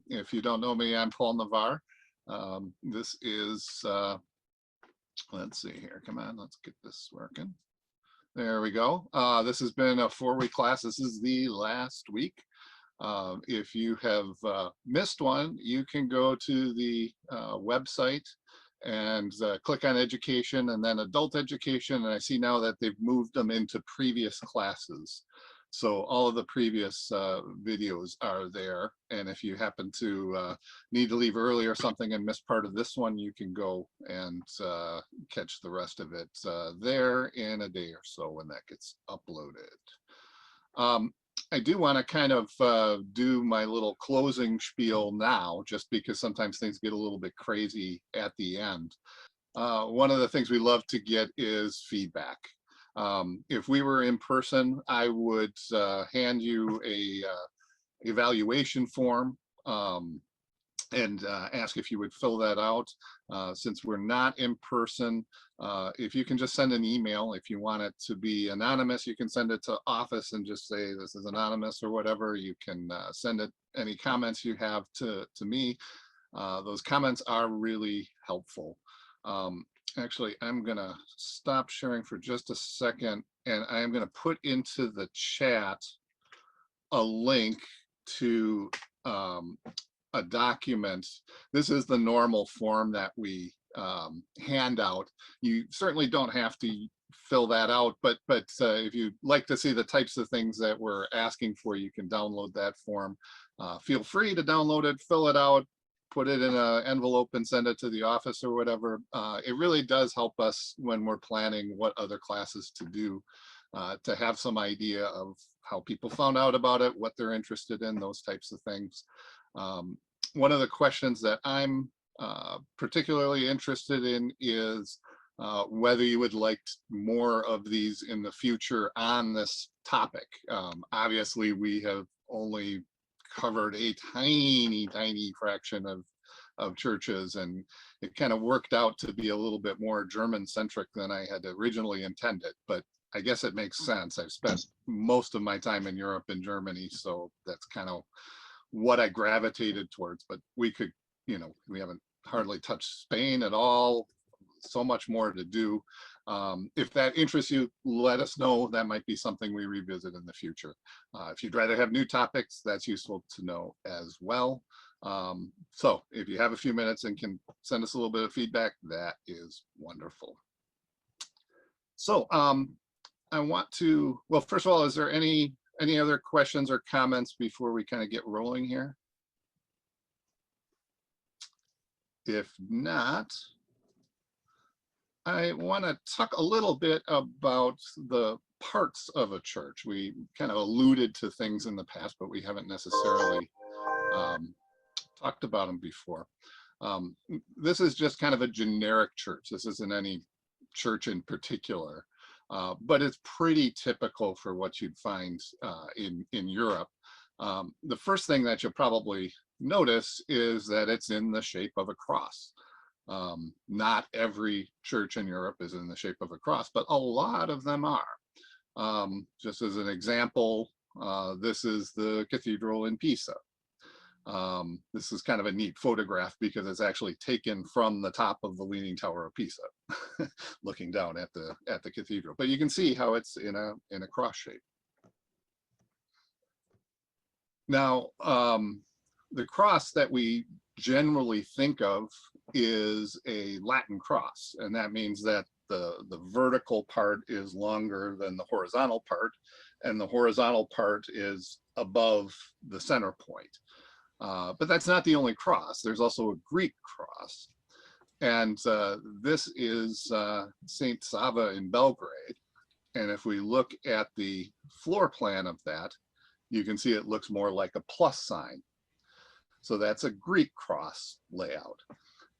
If you don't know me, I'm Paul Navarre. This is, let's see here, come on, let's get this working. There we go. This has been a 4-week class. This is the last week. If you have missed one, you can go to the website and click on education and then adult education. And I see now that they've moved them into previous classes. So all of the previous videos are there. And if you happen to need to leave early or something and miss part of this one, you can go and catch the rest of it there in a day or so when that gets uploaded. I do want to kind of do my little closing spiel now, just because sometimes things get a little bit crazy at the end. One of the things we love to get is feedback. If we were in person, I would hand you a evaluation form and ask if you would fill that out. Since we're not in person, if you can just send an email. If you want it to be anonymous, you can send it to office and just say this is anonymous or whatever. You can send it any comments you have to me. Those comments are really helpful. Actually, I'm gonna stop sharing for just a second, and I am gonna put into the chat a link to a document. This is the normal form that we hand out. You certainly don't have to fill that out, but if you'd like to see the types of things that we're asking for, you can download that form. Feel free to download it, fill it out, put it in an envelope and send it to the office or whatever. It really does help us when we're planning what other classes to do, to have some idea of how people found out about it, what they're interested in, those types of things. One of the questions that I'm particularly interested in is whether you would like more of these in the future on this topic. Obviously, we have only covered a tiny fraction of churches, and it kind of worked out to be a little bit more German-centric than I had originally intended, but I guess it makes sense. I've spent most of my time in Europe and Germany, so that's kind of what I gravitated towards. But we could, you know, we haven't hardly touched Spain at all, so much more to do. If that interests you, let us know. That might be something we revisit in the future. If you'd rather have new topics, that's useful to know as well. So if you have a few minutes and can send us a little bit of feedback, that is wonderful. So I want to, well, first of all, is there any other questions or comments before we kind of get rolling here? If not, I want to talk a little bit about the parts of a church. We kind of alluded to things in the past, but we haven't necessarily talked about them before. This is just kind of a generic church. This isn't any church in particular, but it's pretty typical for what you'd find in Europe. The first thing that you'll probably notice is that it's in the shape of a cross. Not every church in Europe is in the shape of a cross, but a lot of them are. Just as an example, this is the cathedral in Pisa. This is kind of a neat photograph because it's actually taken from the top of the Leaning Tower of Pisa, looking down at the cathedral. But you can see how it's in a cross shape. Now, the cross that we generally think of is a Latin cross, and that means that the vertical part is longer than the horizontal part, and the horizontal part is above the center point. But that's not the only cross. There's also a Greek cross, and this is Saint Sava in Belgrade. And if we look at the floor plan of that, you can see it looks more like a plus sign. So that's a Greek cross layout.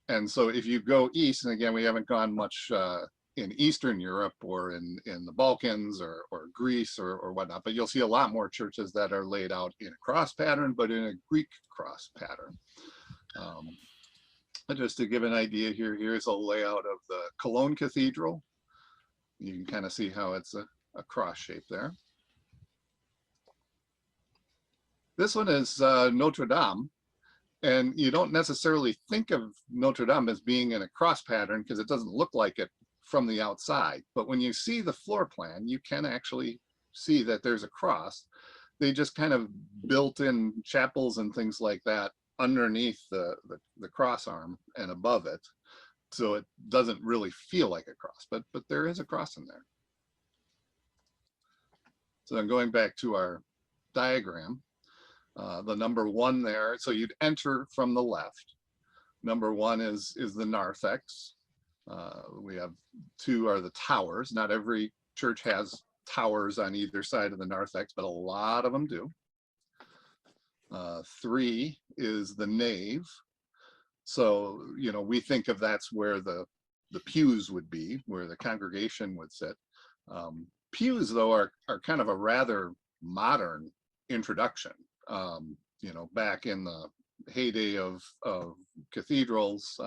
And so if you go east, and again, we haven't gone much in Eastern Europe or in the Balkans or Greece or whatnot, but you'll see a lot more churches that are laid out in a cross pattern, but in a Greek cross pattern. Just to give an idea here, here's a layout of the Cologne Cathedral. You can kind of see how it's a cross shape there. This one is Notre Dame. And you don't necessarily think of Notre Dame as being in a cross pattern because it doesn't look like it from the outside. But when you see the floor plan, you can actually see that there's a cross. They just kind of built in chapels and things like that underneath the cross arm and above it. So it doesn't really feel like a cross, but there is a cross in there. So then going back to our diagram, the number 1 there, so you'd enter from the left. Number 1 is the narthex. We have 2 are the towers. Not every church has towers on either side of the narthex, but a lot of them do. 3 is the nave. So, you know, we think of that's where the pews would be, where the congregation would sit. Pews, though, are kind of a rather modern introduction. You know, back in the heyday of cathedrals,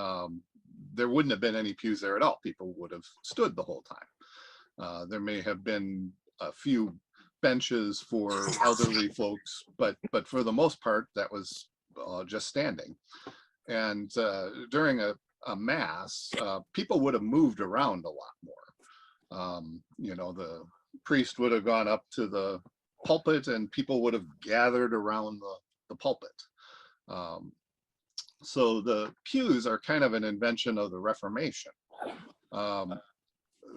there wouldn't have been any pews there at all. People would have stood the whole time. There may have been a few benches for elderly folks, but for the most part, that was just standing. And during a mass, people would have moved around a lot more. You know, the priest would have gone up to the pulpit and people would have gathered around the pulpit. So the pews are kind of an invention of the Reformation.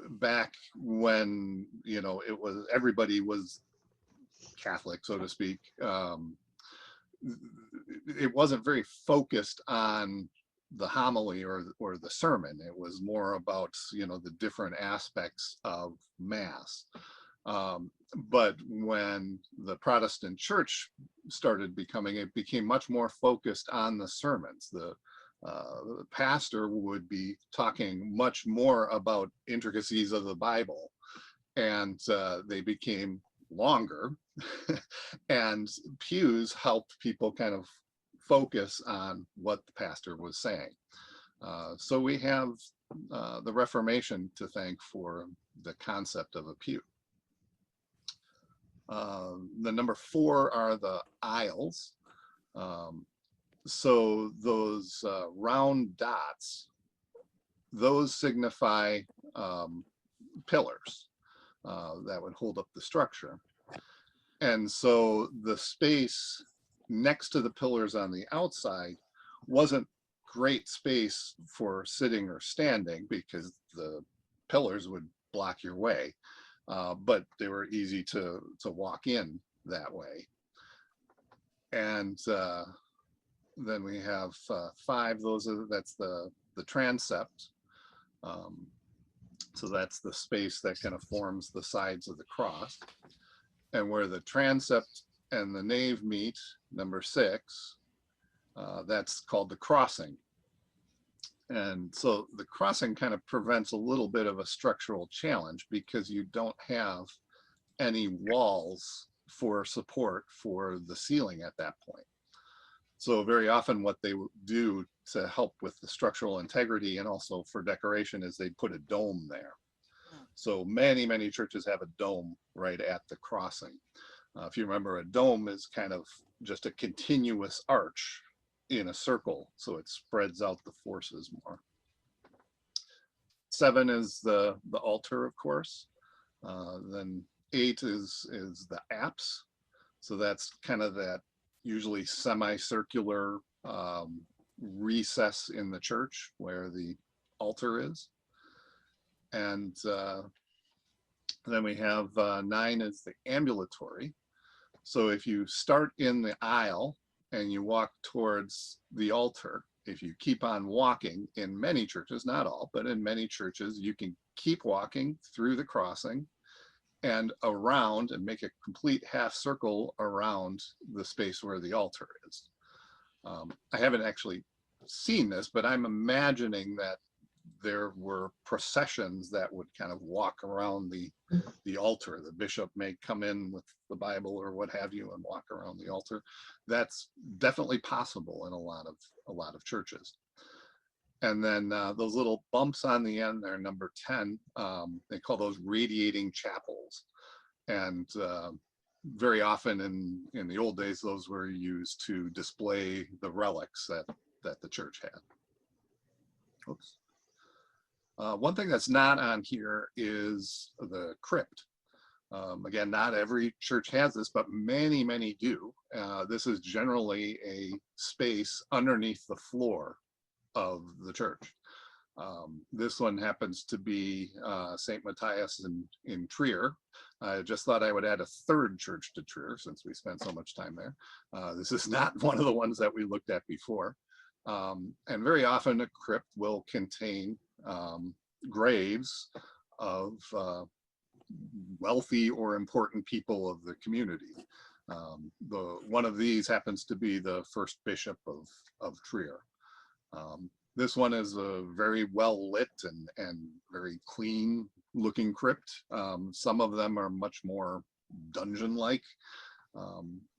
Back when, you know, it was, everybody was Catholic, so to speak. It wasn't very focused on the homily or the sermon. It was more about, you know, the different aspects of Mass. But when the Protestant church started becoming, it became much more focused on the sermons. The pastor would be talking much more about intricacies of the Bible, and they became longer. And pews helped people kind of focus on what the pastor was saying. So we have the Reformation to thank for the concept of a pew. The number 4 are the aisles. So those round dots, those signify pillars that would hold up the structure. And so the space next to the pillars on the outside wasn't great space for sitting or standing because the pillars would block your way, but they were easy to walk in that way. And then we have 5, that's the transept. So that's the space that kind of forms the sides of the cross. And where the transept and the nave meet, number 6, that's called the crossing. And so the crossing kind of prevents a little bit of a structural challenge because you don't have any walls for support for the ceiling at that point. So very often what they do to help with the structural integrity and also for decoration is they put a dome there. So many, many churches have a dome right at the crossing. If you remember, a dome is kind of just a continuous arch in a circle, so it spreads out the forces more. 7 is the altar, of course. Then 8 is the apse. So that's kind of that usually semicircular recess in the church where the altar is. And then we have 9 is the ambulatory. So if you start in the aisle and you walk towards the altar, if you keep on walking, in many churches, not all, but in many churches, you can keep walking through the crossing and around and make a complete half circle around the space where the altar is. I haven't actually seen this, but I'm imagining that there were processions that would kind of walk around the altar. The bishop may come in with the Bible or what have you and walk around the altar. That's definitely possible in a lot of churches. And then those little bumps on the end there, number 10, they call those radiating chapels. And very often in the old days, those were used to display the relics that the church had. Oops. One thing that's not on here is the crypt. Again, not every church has this, but many, many do. This is generally a space underneath the floor of the church. This one happens to be St. Matthias in Trier. I just thought I would add a third church to Trier since we spent so much time there. This is not one of the ones that we looked at before. And very often a crypt will contain graves of wealthy or important people of the community. One of these happens to be the first bishop of Trier. This one is a very well lit and very clean looking crypt. Some of them are much more dungeon-like.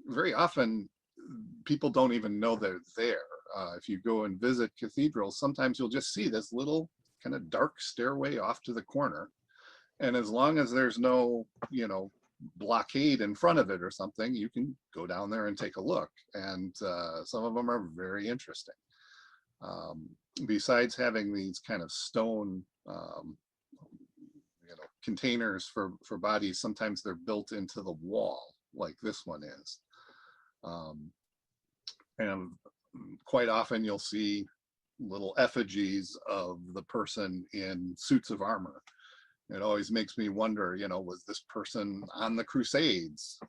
Very often people don't even know they're there. If you go and visit cathedrals, sometimes you'll just see this little kind of dark stairway off to the corner. And as long as there's no, blockade in front of it or something, you can go down there and take a look. And some of them are very interesting. Besides having these kind of stone, containers for bodies, sometimes they're built into the wall, like this one is. And quite often you'll see little effigies of the person in suits of armor. It always makes me wonder, was this person on the Crusades?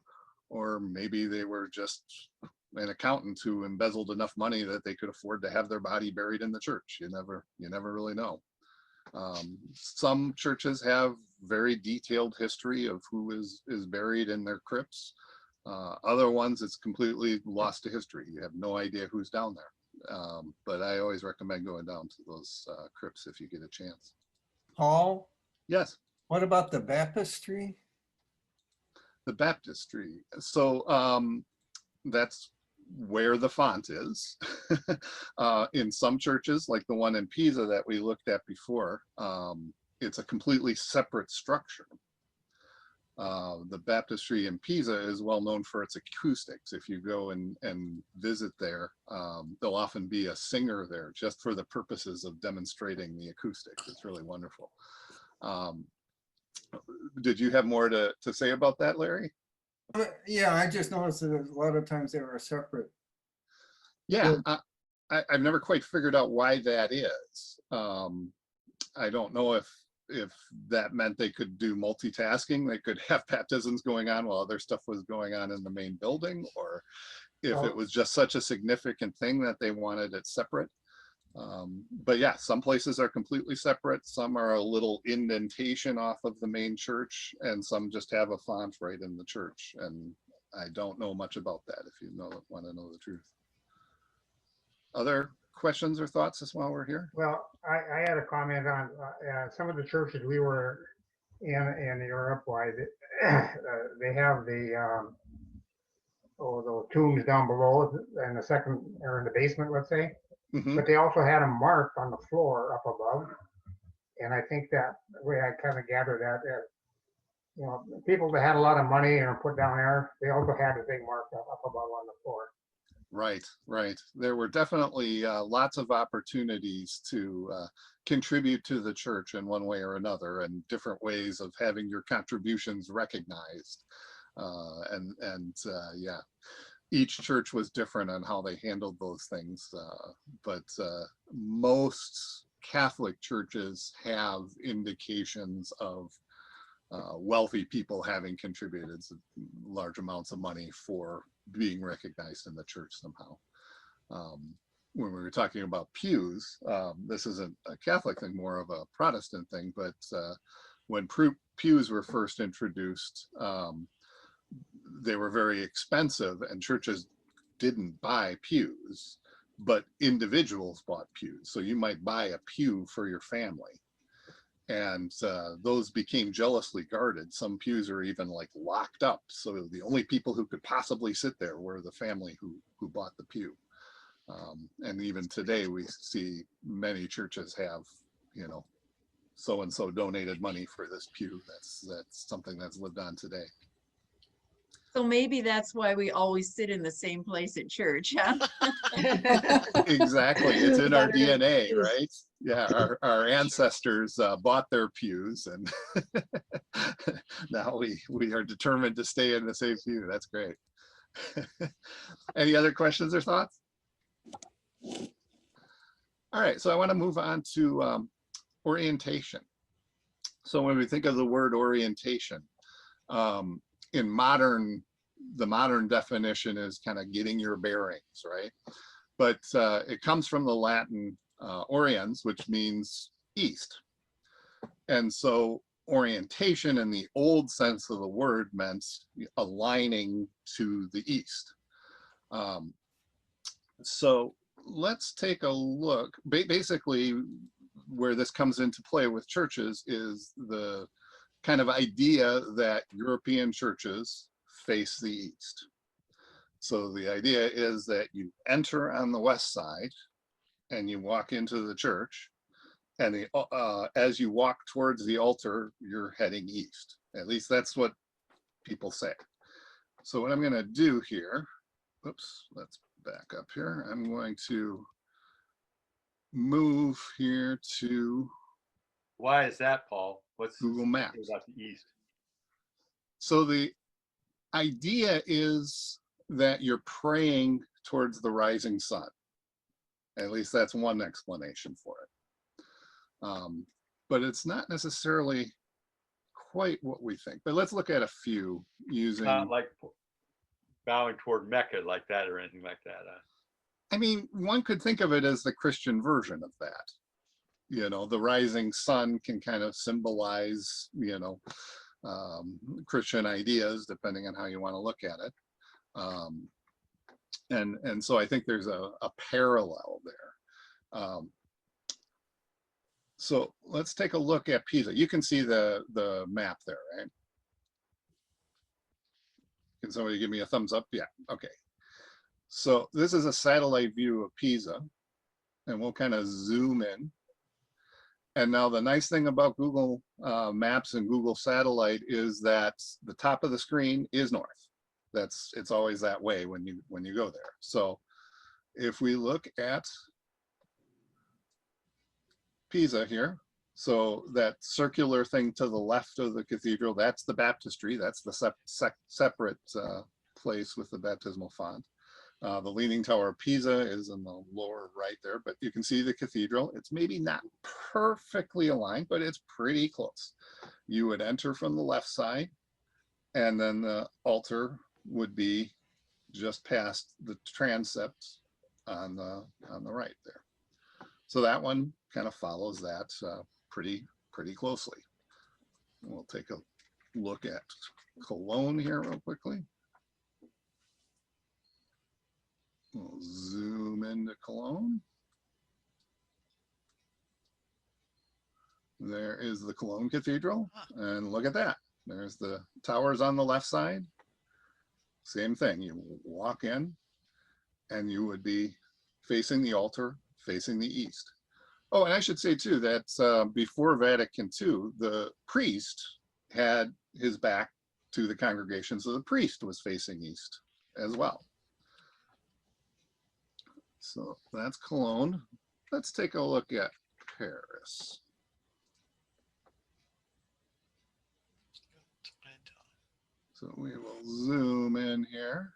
Or maybe they were just an accountant who embezzled enough money that they could afford to have their body buried in the church. You never really know. Some churches have very detailed history of who is buried in their crypts. Other ones, it's completely lost to history. You have no idea who's down there. But I always recommend going down to those crypts if you get a chance. Paul? Yes. What about the Baptistry? The Baptistry. So that's where the font is. In some churches, like the one in Pisa that we looked at before, it's a completely separate structure. The Baptistry in Pisa is well known for its acoustics. If you go and visit there, there'll often be a singer there just for the purposes of demonstrating the acoustics. It's really wonderful. Did you have more to say about that, Larry? Yeah, I just noticed that a lot of times they were separate. Yeah, I've never quite figured out why that is. I don't know if that meant they could do multitasking. They could have baptisms going on while other stuff was going on in the main building, or if it was just such a significant thing that they wanted it separate. But yeah, some places are completely separate. Some are a little indentation off of the main church, and some just have a font right in the church. And I don't know much about that, if you want to know the truth. Other questions or thoughts just while we're here? Well, I had a comment on some of the churches we were in Europe. Why they have the those tombs down below in the second or in the basement, let's say. Mm-hmm. But they also had them marked on the floor up above, and I think that way I kind of gathered that people that had a lot of money and put down there, they also had the thing marked up above on the floor. Right. There were definitely lots of opportunities to contribute to the church in one way or another, and different ways of having your contributions recognized. Yeah, each church was different on how they handled those things. But most Catholic churches have indications of wealthy people having contributed large amounts of money for being recognized in the church somehow. When we were talking about pews, this isn't a Catholic thing, more of a Protestant thing, but when pews were first introduced, they were very expensive, and churches didn't buy pews, but individuals bought pews. So you might buy a pew for your family. And those became jealously guarded. Some pews are even like locked up. So the only people who could possibly sit there were the family who bought the pew. And even today we see many churches have, so-and-so donated money for this pew. That's something that's lived on today. So maybe that's why we always sit in the same place at church, huh? Exactly. It's in our That is- DNA, is- right? Yeah, our ancestors bought their pews, and now we are determined to stay in the same pew. That's great. Any other questions or thoughts? All right, so I want to move on to orientation. So when we think of the word orientation, in the modern definition is kind of getting your bearings, right? But it comes from the Latin oriens, which means east. And so orientation in the old sense of the word meant aligning to the east. So let's take a look. Basically, where this comes into play with churches is the kind of idea that European churches face the east. So the idea is that you enter on the west side and you walk into the church, and as you walk towards the altar, you're heading east. At least that's what people say. So what I'm going to do here, oops, let's back up here. I'm going to move here to Why is that, Paul? What's Google Maps. about the east? So the idea is that you're praying towards the rising sun. At least that's one explanation for it. But it's not necessarily quite what we think. But let's look at a few using. Not like bowing toward Mecca like that or anything like that. I mean, one could think of it as the Christian version of that. You know, the rising sun can kind of symbolize, you know, Christian ideas, depending on how you want to look at it. And so I think there's a parallel there. So let's take a look at Pisa. You can see the map there, right? Can somebody give me a thumbs up? Yeah, okay. So this is a satellite view of Pisa, and we'll kind of zoom in. And now the nice thing about Google Maps and Google Satellite is that the top of the screen is north. It's always that way when you go there. So if we look at Pisa here, so that circular thing to the left of the cathedral, that's the baptistry. That's the separate place with the baptismal font. The Leaning Tower of Pisa is in the lower right there, but you can see the cathedral. It's maybe not perfectly aligned, but it's pretty close. You would enter from the left side, and then the altar would be just past the transept on the right there. So that one kind of follows that pretty closely. We'll take a look at Cologne here real quickly. We'll zoom into Cologne. There is the Cologne Cathedral, and look at that. There's the towers on the left side. Same thing, you walk in and you would be facing the altar, facing the east. Oh, and I should say too that before Vatican II, the priest had his back to the congregation, so the priest was facing east as well. So that's Cologne. Let's take a look at Paris. So we will zoom in here.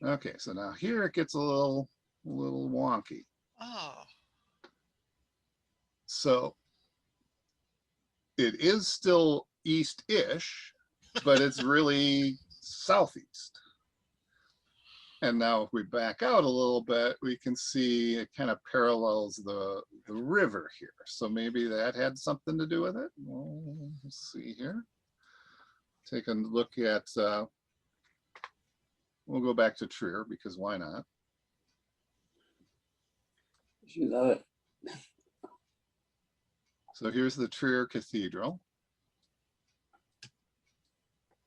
Okay, so now here it gets a little wonky. Oh, So it is still east-ish, but it's really southeast. And now if we back out a little bit, we can see it kind of parallels the river here. So maybe that had something to do with it. Well, let's see here. Take a look at, we'll go back to Trier because why not? You love it. So here's the Trier Cathedral.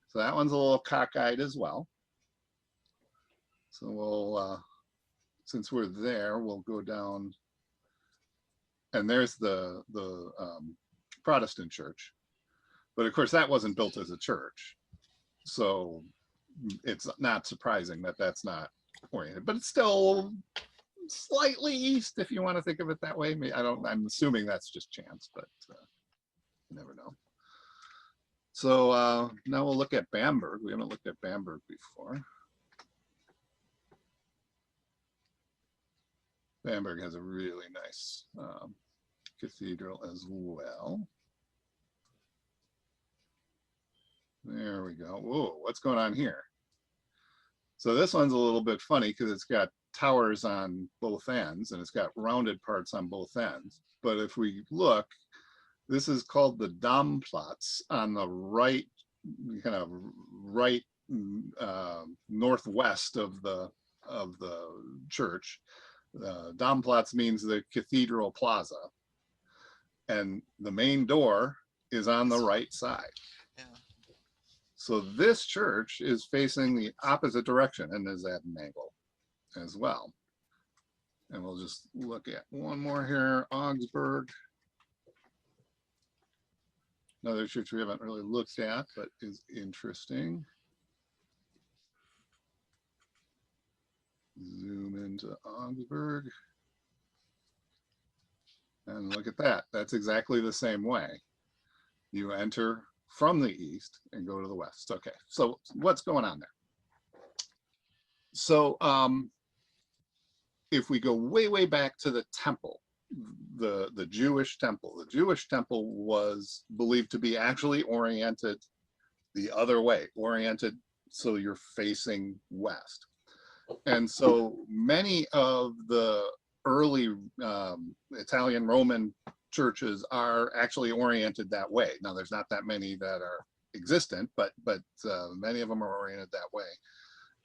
So that one's a little cockeyed as well. So we'll, since we're there, we'll go down, and there's the Protestant church. But of course, that wasn't built as a church. So it's not surprising that that's not oriented, but it's still slightly east if you want to think of it that way. I'm assuming that's just chance, but you never know. So now we'll look at Bamberg. We haven't looked at Bamberg before. Bamberg has a really nice cathedral as well. There we go. Whoa, what's going on here? So this one's a little bit funny because it's got towers on both ends and it's got rounded parts on both ends. But if we look, this is called the Domplatz on the right, kind of right northwest of the church. Domplatz means the cathedral plaza, and the main door is on the right side. Yeah. So this church is facing the opposite direction and is at an angle as well. And we'll just look at one more here, Augsburg. Another church we haven't really looked at, but is interesting. Zoom into Augsburg. And look at that. That's exactly the same way. You enter from the east and go to the west. Okay, so what's going on there? So if we go way, way back to the temple, the Jewish temple was believed to be actually oriented the other way, oriented so you're facing west. And so many of the early Italian Roman churches are actually oriented that way. Now, there's not that many that are existent, but many of them are oriented that way.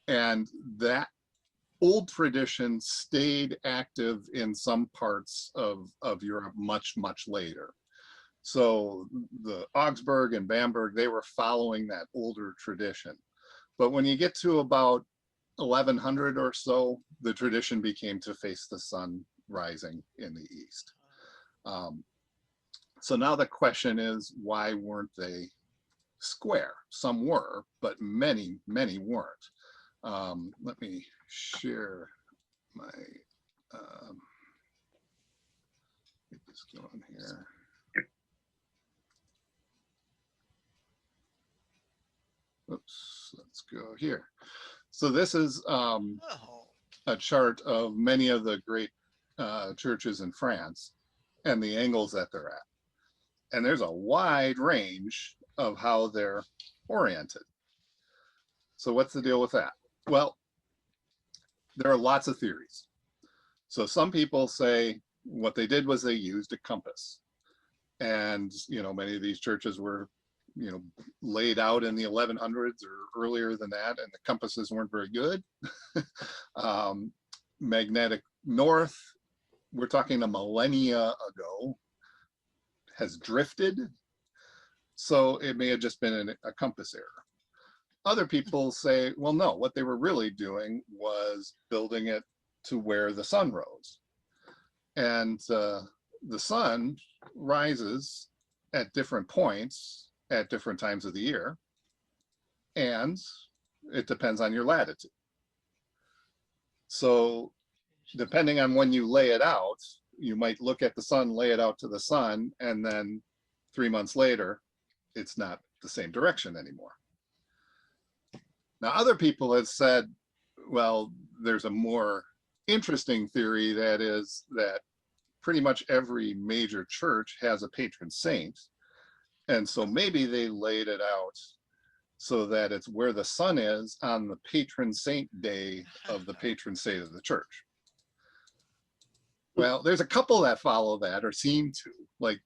And that old tradition stayed active in some parts of Europe much, much later. So the Augsburg and Bamberg, they were following that older tradition. But when you get to about 1100 or so, the tradition became to face the sun rising in the east. So now the question is, why weren't they square? Some were, but many, many weren't. Let me share my, get this going here. Oops, let's go here. So this is Oh. a chart of many of the great churches in France and the angles that they're at. And there's a wide range of how they're oriented. So what's the deal with that? Well, there are lots of theories. So some people say what they did was they used a compass. And, you know, many of these churches were, you know, laid out in the 1100s or earlier than that, and the compasses weren't very good. Magnetic north, we're talking a millennia ago, has drifted. So it may have just been a compass error. Other people say, well, no, what they were really doing was building it to where the sun rose. And the sun rises at different points at different times of the year, and it depends on your latitude. So depending on when you lay it out, you might look at the sun, lay it out to the sun, and then 3 months later, it's not the same direction anymore. Now, other people have said, well, there's a more interesting theory, that is that pretty much every major church has a patron saint. And so maybe they laid it out so that it's where the sun is on the patron saint day of the patron saint of the church. Well, there's a couple that follow that or seem to, like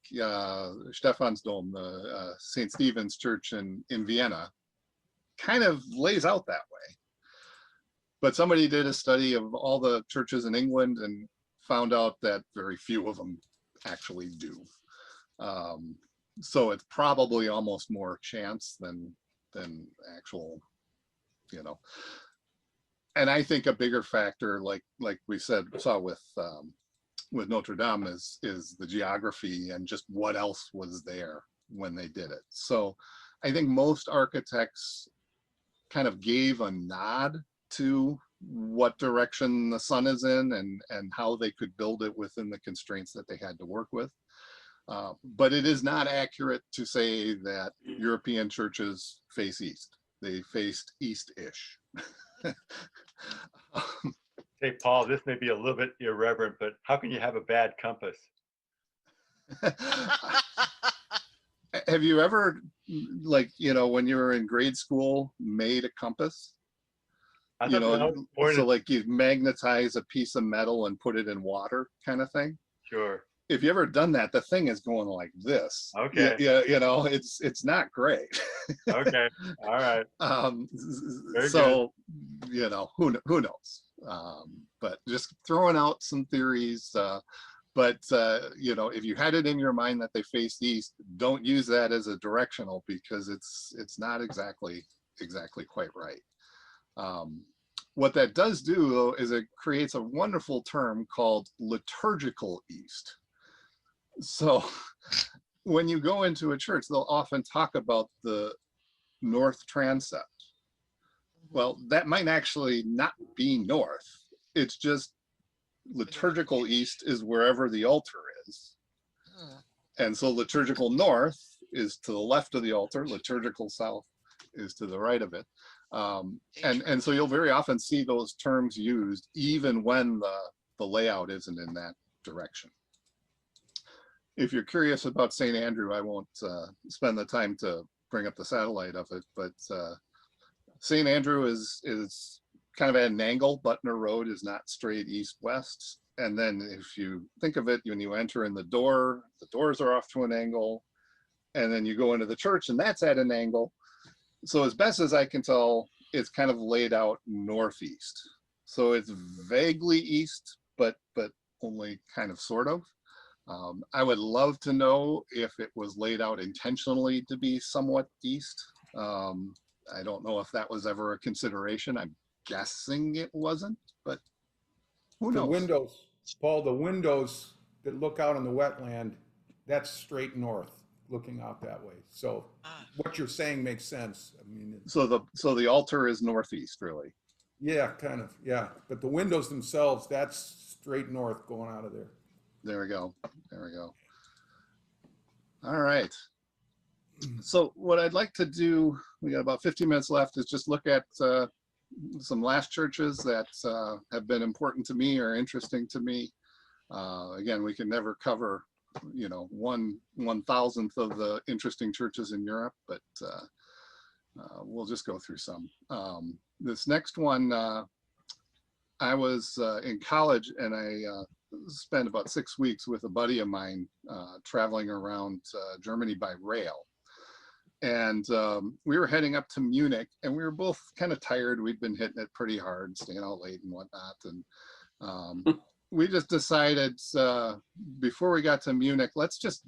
Stephansdom, the St. Stephen's Church in Vienna, kind of lays out that way. But somebody did a study of all the churches in England and found out that very few of them actually do. So it's probably almost more chance than actual, you know. And I think a bigger factor, like we saw with Notre Dame, is the geography and just what else was there when they did it. So I think most architects kind of gave a nod to what direction the sun is in and how they could build it within the constraints that they had to work with. But it is not accurate to say that European churches face east. They faced east-ish. Hey, Paul, this may be a little bit irreverent, but how can you have a bad compass? Have you ever, like, when you were in grade school, made a compass? I thought that was So pointed, like you magnetize a piece of metal and put it in water kind of thing? sure. If you ever done that, the thing is going like this. Okay. Yeah, it's not great. Okay, all right. Very So, who knows? But just throwing out some theories. But if you had it in your mind that they faced east, don't use that as a directional because it's not exactly quite right. What that does do, though, is it creates a wonderful term called liturgical east. So when you go into a church, they'll often talk about the north transept. Well, that might actually not be north. It's just liturgical east is wherever the altar is. And so liturgical north is to the left of the altar, liturgical south is to the right of it. And so you'll very often see those terms used even when the layout isn't in that direction. If you're curious about St. Andrew, I won't spend the time to bring up the satellite of it, but St. Andrew is kind of at an angle. Butner Road is not straight east-west. And then if you think of it, when you enter in the doors are off to an angle. And then you go into the church and that's at an angle. So as best as I can tell, it's kind of laid out northeast. So it's vaguely east, but only kind of sort of. I would love to know if it was laid out intentionally to be somewhat east. I don't know if that was ever a consideration. I'm guessing it wasn't, but who The knows? windows, Paul, the windows that look out on the wetland, that's straight north, looking out that way. So what you're saying makes sense. I mean, So the altar is northeast, really. yeah, kind of, yeah. But the windows themselves, that's straight north going out of there. There we go. There we go. All right. So what I'd like to do, we got about 15 minutes left, is just look at some last churches that have been important to me or interesting to me. Again, we can never cover, 1/1000th of the interesting churches in Europe, but we'll just go through some. This next one, I was in college and I spent about 6 weeks with a buddy of mine traveling around Germany by rail. And we were heading up to Munich and we were both kind of tired. We'd been hitting it pretty hard, staying out late and whatnot. And we just decided before we got to Munich, let's just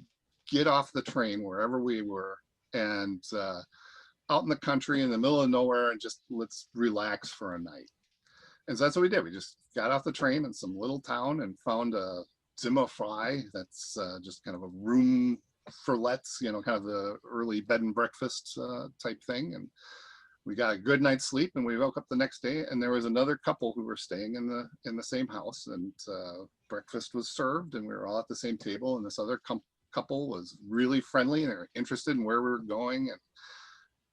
get off the train wherever we were and out in the country in the middle of nowhere and just let's relax for a night. And so that's what we did. We just got off the train in some little town and found a Zimmer frei. That's just kind of a room for lets, kind of the early bed and breakfast type thing. And we got a good night's sleep and we woke up the next day and there was another couple who were staying in the same house and breakfast was served and we were all at the same table and this other couple was really friendly and they were interested in where we were going. And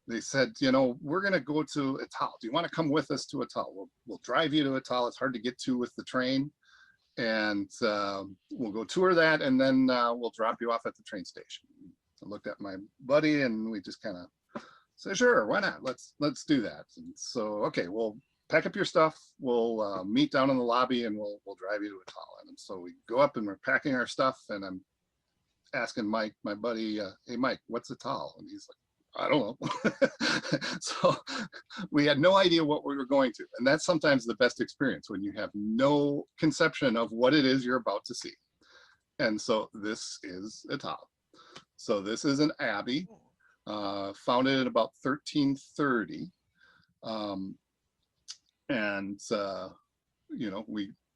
they said, we're going to go to Etal. Do you want to come with us to Etal? We'll drive you to Etal. It's hard to get to with the train. And we'll go tour that and then we'll drop you off at the train station. I looked at my buddy and we just kind of said, sure, why not? Let's do that. And so, okay, we'll pack up your stuff. We'll meet down in the lobby and we'll drive you to Etal. And so we go up and we're packing our stuff and I'm asking Mike, my buddy, hey, Mike, what's Etal? And he's like, I don't know. So we had no idea what we were going to. And that's sometimes the best experience when you have no conception of what it is you're about to see. And so this is Etal. So this is an abbey founded in about 1330.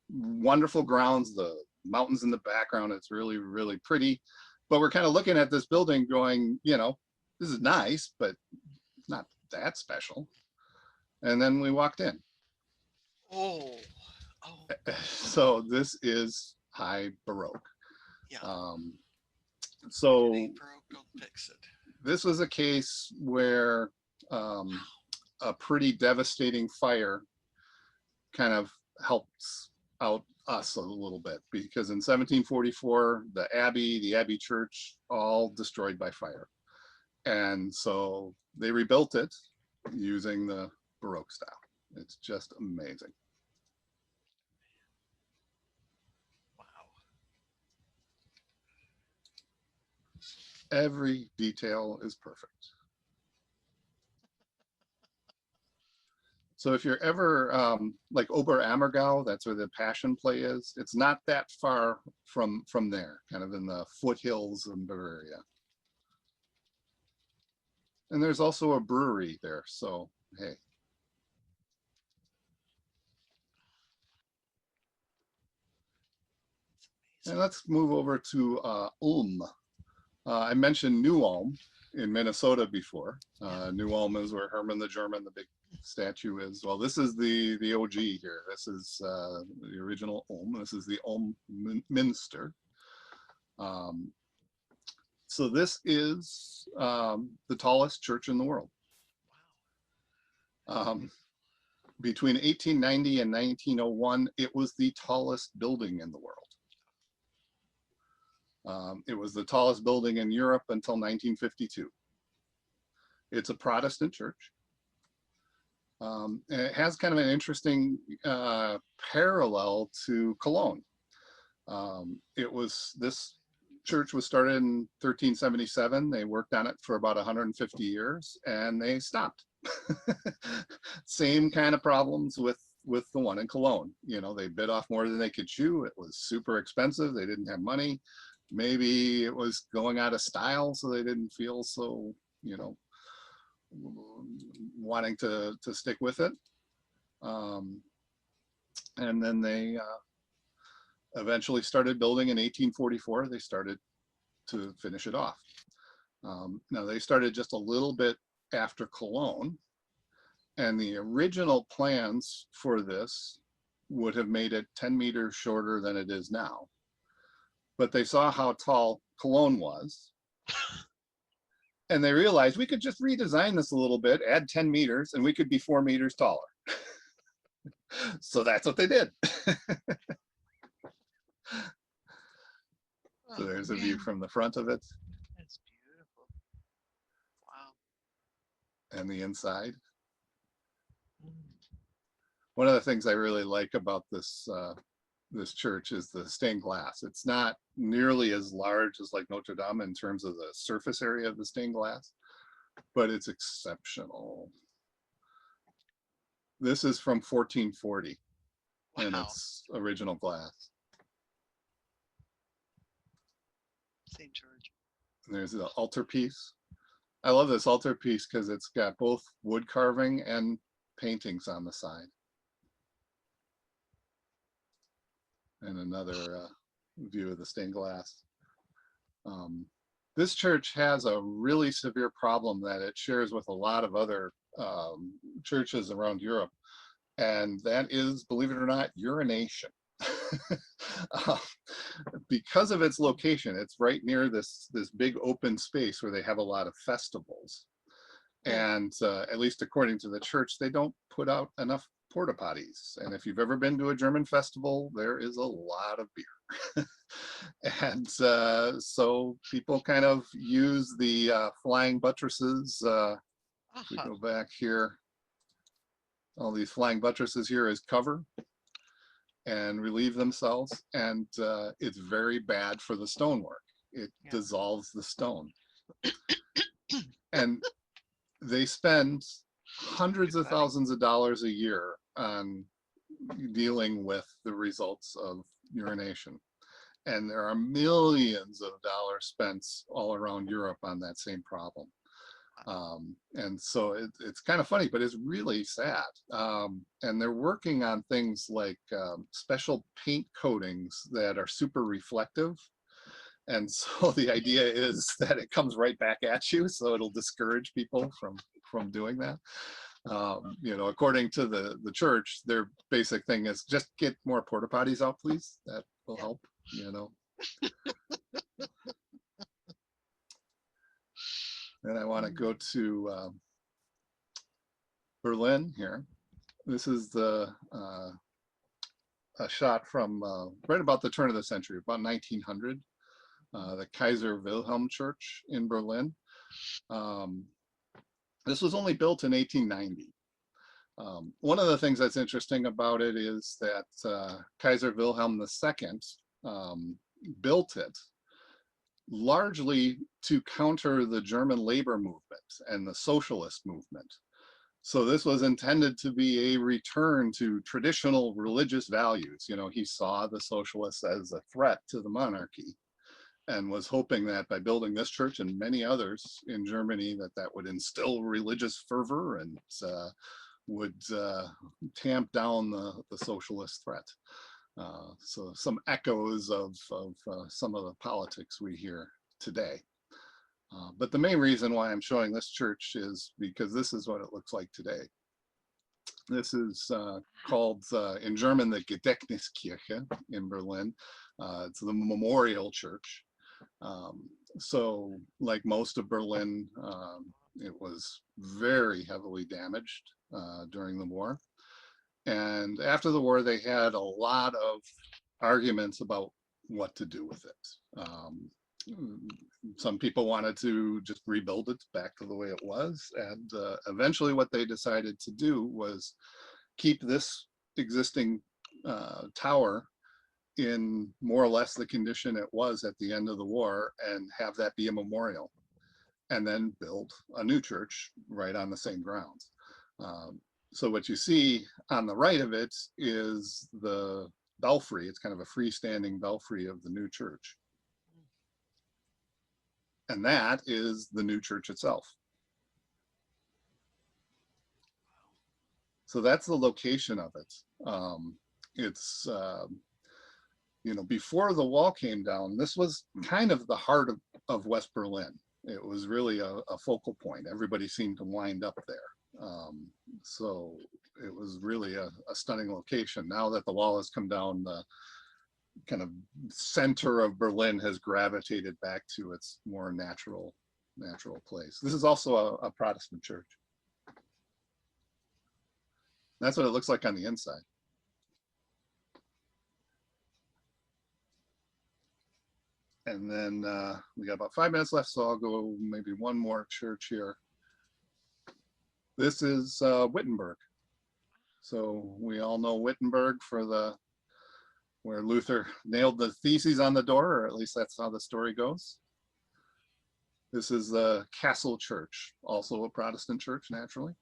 Wonderful grounds, the mountains in the background. It's really, really pretty. But we're kind of looking at this building going, this is nice, but it's not that special. And then we walked in. Oh, oh, So this is high Baroque. yeah. So It ain't broke, don't fix it. this was a case where a pretty devastating fire kind of helps out us a little bit, because in 1744, the Abbey Church, all destroyed by fire. And so they rebuilt it using the Baroque style. It's just amazing. Wow. Every detail is perfect. So if you're ever like Oberammergau, that's where the Passion Play is. It's not that far from there, kind of in the foothills of Bavaria. And there's also a brewery there, so hey. And let's move over to Ulm. I mentioned New Ulm in Minnesota before. New Ulm is where Herman the German, the big statue is. Well, this is the OG here. This is the original Ulm. This is the Ulm Minster. So this is the tallest church in the world. Between 1890 and 1901, it was the tallest building in the world. It was the tallest building in Europe until 1952. It's a Protestant church. And it has kind of an interesting parallel to Cologne. This church was started in 1377. They worked on it for about 150 years and they stopped. Same kind of problems with the one in Cologne. You know, they bit off more than they could chew. It was super expensive. They didn't have money. Maybe it was going out of style, so they didn't feel so, you know, wanting to stick with it. And then they eventually started building in 1844. They started to finish it off. Now they started just a little bit after Cologne, and the original plans for this would have made it 10 meters shorter than it is now. But they saw how tall Cologne was, and they realized we could just redesign this a little bit, add 10 meters, and we could be 4 meters taller. So that's what they did. So there's a view from the front of it. That's beautiful. Wow. And the inside. Mm. One of the things I really like about this this church is the stained glass. It's not nearly as large as like Notre Dame in terms of the surface area of the stained glass, but it's exceptional. This is from 1440, and Wow. it's original glass. St. George. And there's the altarpiece. I love this altarpiece because it's got both wood carving and paintings on the side. And another view of the stained glass. This church has a really severe problem that it shares with a lot of other churches around Europe, and that is, believe it or not, urination. Because of its location, it's right near this big open space where they have a lot of festivals, and at least according to the church, they don't put out enough porta potties. And if you've ever been to a German festival, there is a lot of beer. And so people kind of use the flying buttresses. If we go back here, all these flying buttresses here as cover and relieve themselves. And it's very bad for the stonework. It dissolves the stone. And they spend hundreds of thousands of dollars a year on dealing with the results of urination. And there are millions of dollars spent all around Europe on that same problem. And so it's kind of funny, but it's really sad. And they're working on things like special paint coatings that are super reflective. And so the idea is that it comes right back at you, so it'll discourage people from doing that. You know, according to the church, their basic thing is just get more porta potties out, please. That will help, you know. And I want to go to Berlin here. This is the a shot from right about the turn of the century, about 1900, the Kaiser Wilhelm Church in Berlin. This was only built in 1890. One of the things that's interesting about it is that Kaiser Wilhelm II built it largely to counter the German labor movement and the socialist movement. So this was intended to be a return to traditional religious values. You know, he saw the socialists as a threat to the monarchy and was hoping that by building this church and many others in Germany, that would instill religious fervor and would tamp down the socialist threat. So some echoes of some of the politics we hear today. But the main reason why I'm showing this church is because this is what it looks like today. This is called in German the Gedächtniskirche in Berlin. It's the memorial church. So like most of Berlin, it was very heavily damaged during the war. And after the war, they had a lot of arguments about what to do with it. Some people wanted to just rebuild it back to the way it was. And eventually what they decided to do was keep this existing tower in more or less the condition it was at the end of the war and have that be a memorial, and then build a new church right on the same grounds. So what you see on the right of it is the belfry. It's kind of a freestanding belfry of the new church. And that is the new church itself. So that's the location of it. It's, you know, before the wall came down, this was kind of the heart of West Berlin. It was really a focal point. Everybody seemed to wind up there. So it was really a stunning location. Now that the wall has come down, the kind of center of Berlin has gravitated back to its more natural place. This is also a Protestant church. That's what it looks like on the inside. And then we got about 5 minutes left, so I'll go maybe one more church here. This is Wittenberg. So we all know Wittenberg for where Luther nailed the theses on the door, or at least that's how the story goes. This is the Castle Church, also a Protestant church, naturally.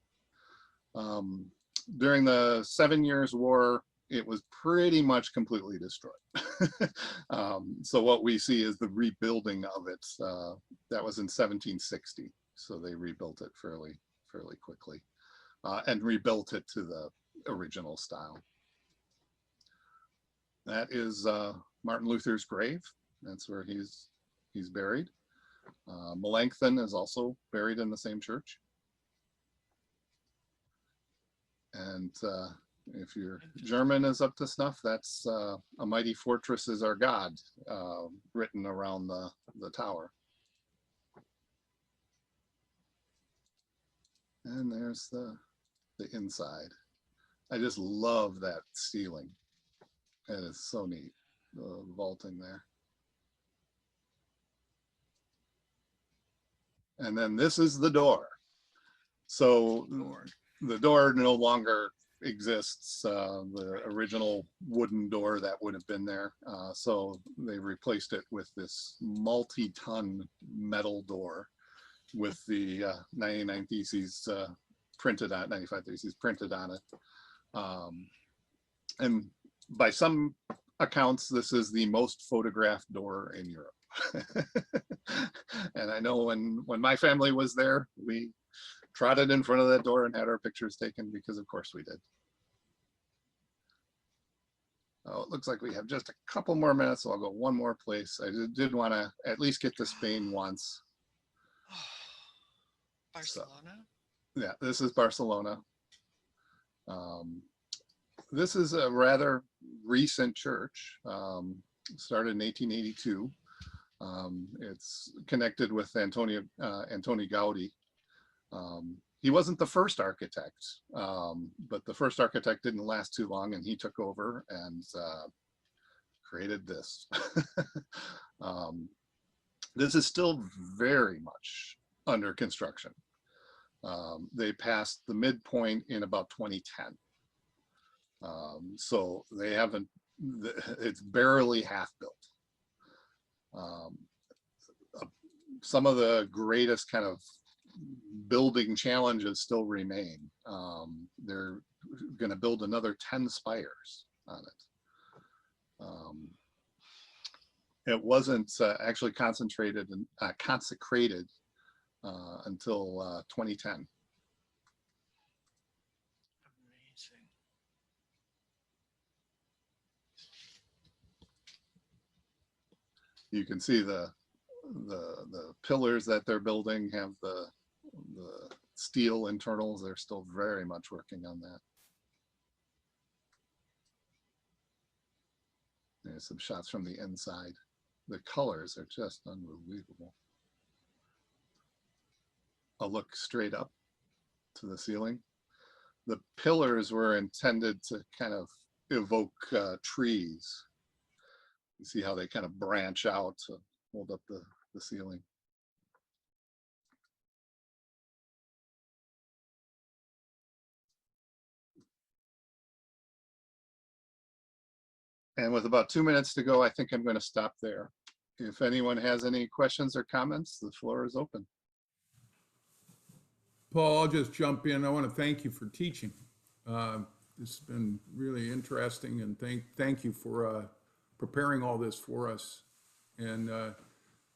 During the 7 Years' War, it was pretty much completely destroyed. So what we see is the rebuilding of it. That was in 1760. So they rebuilt it fairly quickly and rebuilt it to the original style. That is Martin Luther's grave. That's where he's buried. Melanchthon is also buried in the same church. And if your German is up to snuff, that's "A Mighty Fortress is Our God," written around the tower. And there's the inside. I just love that ceiling. It is so neat, the vaulting there. And then this is the door. So the door no longer exists, the original wooden door that would have been there. So they replaced it with this multi-ton metal door with the 99 Theses printed on, 95 Theses printed on it. And by some accounts, this is the most photographed door in Europe. And I know when my family was there, we trotted in front of that door and had our pictures taken because of course we did. Oh, it looks like we have just a couple more minutes, so I'll go one more place. I did want to at least get to Spain once. Barcelona? So, yeah, this is Barcelona. This is a rather recent church, started in 1882. It's connected with Antoni Gaudi. He wasn't the first architect, but the first architect didn't last too long, and he took over and created this. This is still very much under construction. They passed the midpoint in about 2010. So they haven't, it's barely half built. Some of the greatest kind of building challenges still remain. They're going to build another 10 spires on it. It wasn't actually consecrated until 2010. Amazing. You can see the pillars that they're building have the steel internals. They're still very much working on that. There's some shots from the inside. The colors are just unbelievable. I'll look straight up to the ceiling. The pillars were intended to kind of evoke trees. You see how they kind of branch out to hold up the ceiling. And with about 2 minutes to go, I think I'm going to stop there. If anyone has any questions or comments, the floor is open. Paul, I'll just jump in. I want to thank you for teaching. This has been really interesting, and thank you for preparing all this for us. And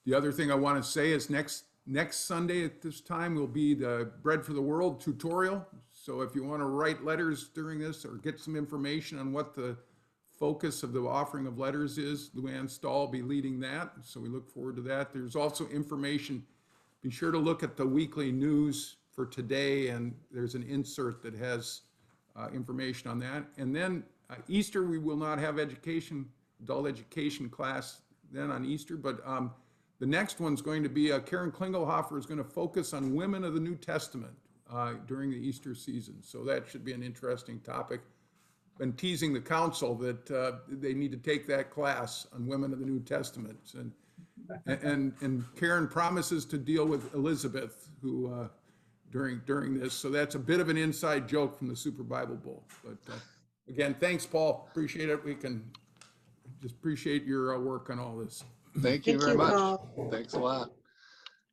the other thing I want to say is next Sunday at this time will be the Bread for the World tutorial. So if you want to write letters during this or get some information on what the focus of the offering of letters is, Luann Stahl will be leading that. So we look forward to that. There's also information. Be sure to look at the weekly news for today, and there's an insert that has information on that. And then Easter, we will not have adult education class then on Easter, but the next one's going to be Karen Klingelhofer is going to focus on women of the New Testament during the Easter season. So that should be an interesting topic. Been teasing the council that they need to take that class on women of the New Testament, and Karen promises to deal with Elizabeth, who during this. So that's a bit of an inside joke from the Super Bible Bowl. But again, thanks, Paul. Appreciate it. We can just appreciate your work on all this. Thank you very much. Thanks a lot.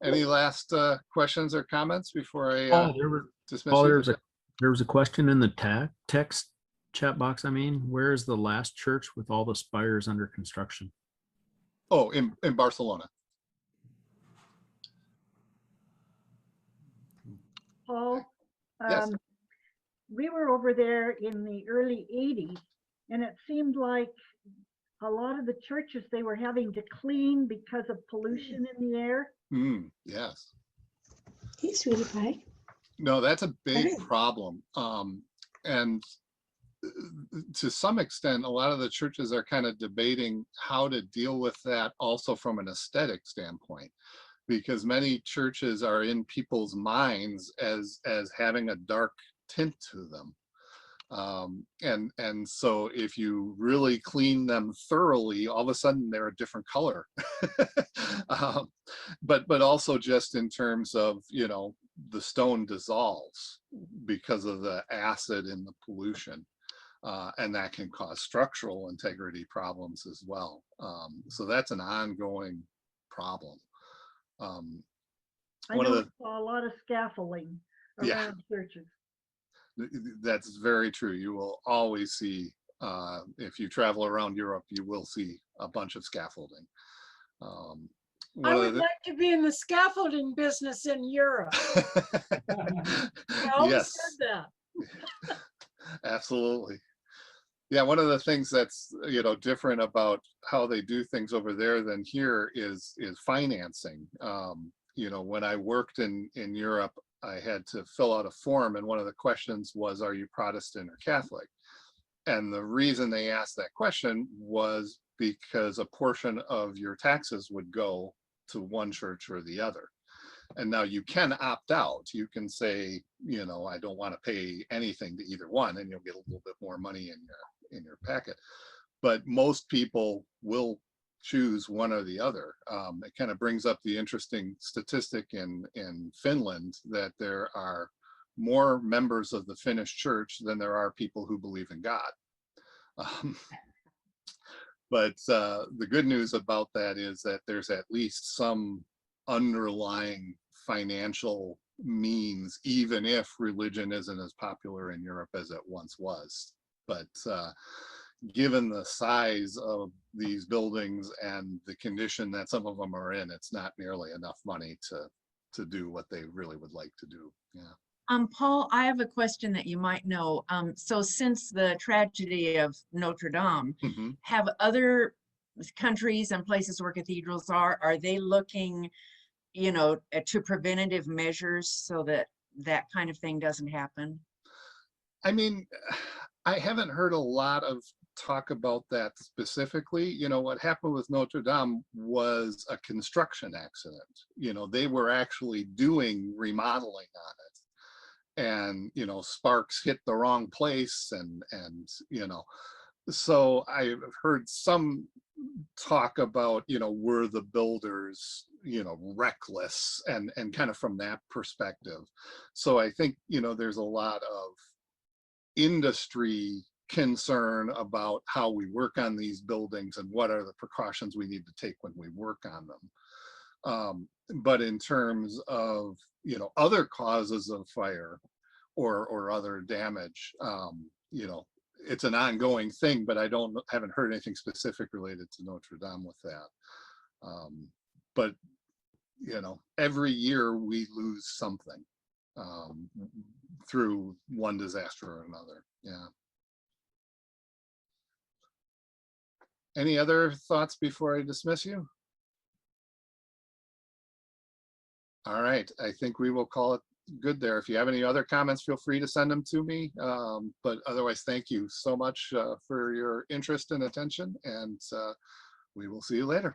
Any last questions or comments before I Paul, dismiss Paul, you? there was a question in the text chat box. I mean, where is the last church with all the spires under construction? Oh, in Barcelona. Paul, Yes. we were over there in the early 80s, and it seemed like a lot of the churches they were having to clean because of pollution in the air. Yes. Hey, sweetie pie. No, that's a big Hey. problem. And to some extent, a lot of the churches are kind of debating how to deal with that also from an aesthetic standpoint, because many churches are in people's minds as having a dark tint to them. And so if you really clean them thoroughly, all of a sudden they're a different color. But also just in terms of, the stone dissolves because of the acid in the pollution. And that can cause structural integrity problems as well. So that's an ongoing problem. I One of know the- we saw a lot of scaffolding Yeah. around churches. That's very true. You will always see, if you travel around Europe, you will see a bunch of scaffolding. I would like to be in the scaffolding business in Europe. I always Yes, said that. absolutely. Yeah, one of the things that's different about how they do things over there than here is financing. When I worked in Europe, I had to fill out a form, and one of the questions was, are you Protestant or Catholic? And the reason they asked that question was because a portion of your taxes would go to one church or the other. And now you can opt out. You can say, you know, I don't want to pay anything to either one, and you'll get a little bit more money in your packet. But most people will choose one or the other. It kind of brings up the interesting statistic in Finland that there are more members of the Finnish church than there are people who believe in God. But the good news about that is that there's at least some underlying financial means, even if religion isn't as popular in Europe as it once was. But given the size of these buildings and the condition that some of them are in, it's not nearly enough money to do what they really would like to do. Yeah. Paul, I have a question that you might know. So since the tragedy of Notre Dame, Mhm. have other countries and places where cathedrals are they looking, you know, to preventative measures so that that kind of thing doesn't happen? I mean, I haven't heard a lot of talk about that specifically. You know, what happened with Notre Dame was a construction accident. You know, they were actually doing remodeling on it. And, you know, sparks hit the wrong place, and you know, so I've heard some talk about, you know, were the builders, you know, reckless, and kind of from that perspective. So I think, you know, there's a lot of industry concern about how we work on these buildings and what are the precautions we need to take when we work on them. But in terms of, you know, other causes of fire or other damage, you know, it's an ongoing thing, but I haven't heard anything specific related to Notre Dame with that. But, you know, every year we lose something through one disaster or another. Yeah. Any other thoughts before I dismiss you? All right, I think we will call it good there. If you have any other comments, feel free to send them to me. But otherwise, thank you so much for your interest and attention, and we will see you later.